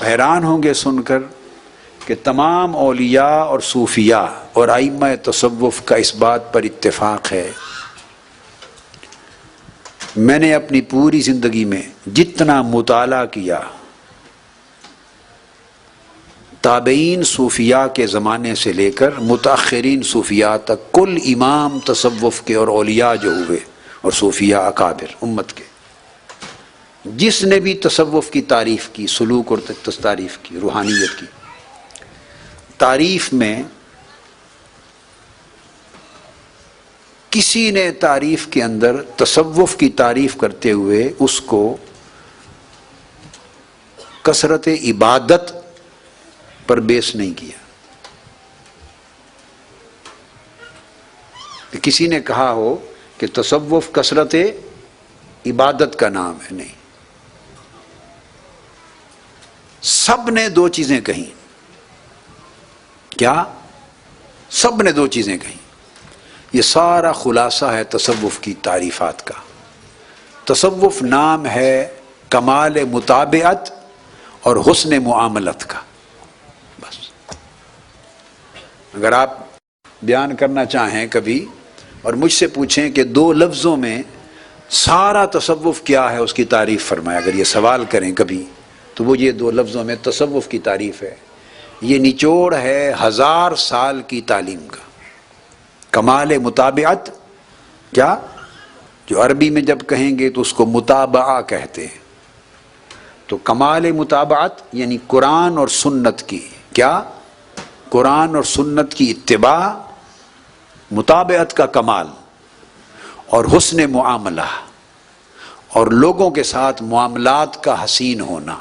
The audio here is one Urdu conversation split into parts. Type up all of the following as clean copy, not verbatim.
حیران ہوں گے سن کر کہ تمام اولیاء اور صوفیاء اور ائمہ تصوف کا اس بات پر اتفاق ہے، میں نے اپنی پوری زندگی میں جتنا مطالعہ کیا تابعین صوفیاء کے زمانے سے لے کر متاخرین صوفیاء تک، کل امام تصوف کے اور اولیاء جو ہوئے اور صوفیاء اکابر امت کے، جس نے بھی تصوف کی تعریف کی، سلوک اور تعریف کی، روحانیت کی تعریف میں، کسی نے تعریف کے اندر تصوف کی تعریف کرتے ہوئے اس کو کثرت عبادت پر بیس نہیں کیا کہ کسی نے کہا ہو کہ تصوف کثرت عبادت کا نام ہے، نہیں، سب نے دو چیزیں کہیں۔ کیا؟ سب نے دو چیزیں کہیں۔ یہ سارا خلاصہ ہے تصوف کی تعریفات کا۔ تصوف نام ہے کمال مطابعت اور حسن معاملت کا، بس۔ اگر آپ بیان کرنا چاہیں کبھی اور مجھ سے پوچھیں کہ دو لفظوں میں سارا تصوف کیا ہے، اس کی تعریف فرمائے، اگر یہ سوال کریں کبھی تو وہ یہ دو لفظوں میں تصوف کی تعریف ہے۔ یہ نچوڑ ہے 1000 سال کی تعلیم کا۔ کمال مطابعت کیا؟ جو عربی میں جب کہیں گے تو اس کو متابعہ کہتے ہیں، تو کمال مطابعت یعنی قرآن اور سنت کی، کیا؟ قرآن اور سنت کی اتباع، مطابعت کا کمال، اور حسن معاملہ، اور لوگوں کے ساتھ معاملات کا حسین ہونا،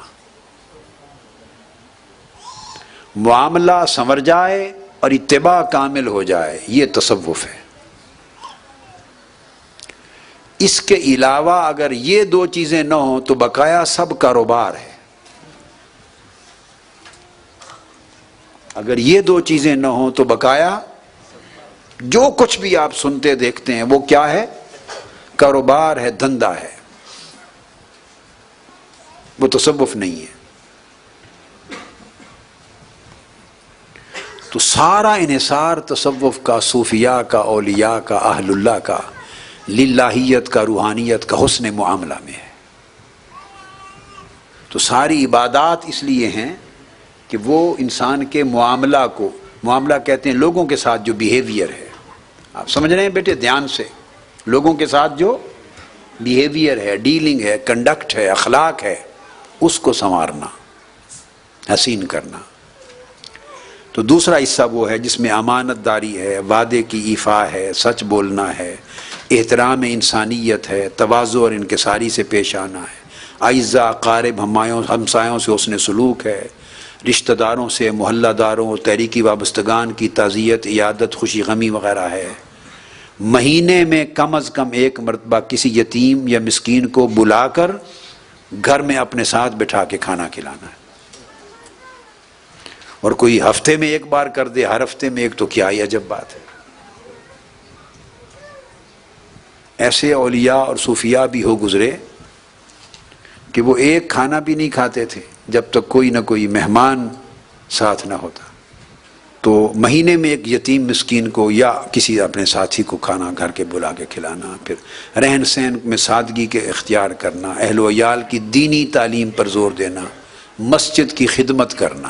معاملہ سنور جائے اور اتباع کامل ہو جائے، یہ تصوف ہے۔ اس کے علاوہ اگر یہ دو چیزیں نہ ہوں تو بقایا سب کاروبار ہے۔ اگر یہ دو چیزیں نہ ہوں تو بقایا جو کچھ بھی آپ سنتے دیکھتے ہیں وہ کیا ہے؟ کاروبار ہے، دھندا ہے، وہ تصوف نہیں ہے۔ تو سارا انحصار تصوف کا، صوفیاء کا، اولیاء کا، اہل اللہ کا، للہیت کا، روحانیت کا، حسن معاملہ میں ہے۔ تو ساری عبادات اس لیے ہیں کہ وہ انسان کے معاملہ کو، معاملہ کہتے ہیں لوگوں کے ساتھ جو بیہیویئر ہے، آپ سمجھ رہے ہیں بیٹے دھیان سے، لوگوں کے ساتھ جو بیہیویئر ہے، ڈیلنگ ہے، کنڈکٹ ہے، اخلاق ہے، اس کو سنوارنا، حسین کرنا۔ تو دوسرا حصہ وہ ہے جس میں امانت داری ہے، وعدے کی ایفا ہے، سچ بولنا ہے، احترام انسانیت ہے، تواضع اور انکساری سے پیش آنا ہے، اعزاء اقارب ہمسایوں سے حسن سلوک ہے، رشتہ داروں سے، محلہ داروں اور تحریکی وابستگان کی تعزیت، عیادت، خوشی غمی وغیرہ ہے۔ مہینے میں کم از کم ایک مرتبہ کسی یتیم یا مسکین کو بلا کر گھر میں اپنے ساتھ بٹھا کے کھانا کھلانا ہے، اور کوئی ہفتے میں ایک بار کر دے، ہر ہفتے میں ایک، تو کیا ہی عجب بات ہے۔ ایسے اولیاء اور صوفیاء بھی ہو گزرے کہ وہ ایک کھانا بھی نہیں کھاتے تھے جب تک کوئی نہ کوئی مہمان ساتھ نہ ہوتا، تو مہینے میں ایک یتیم مسکین کو یا کسی اپنے ساتھی کو کھانا گھر کے بلا کے کھلانا، پھر رہن سہن میں سادگی کے اختیار کرنا، اہل و عیال کی دینی تعلیم پر زور دینا، مسجد کی خدمت کرنا۔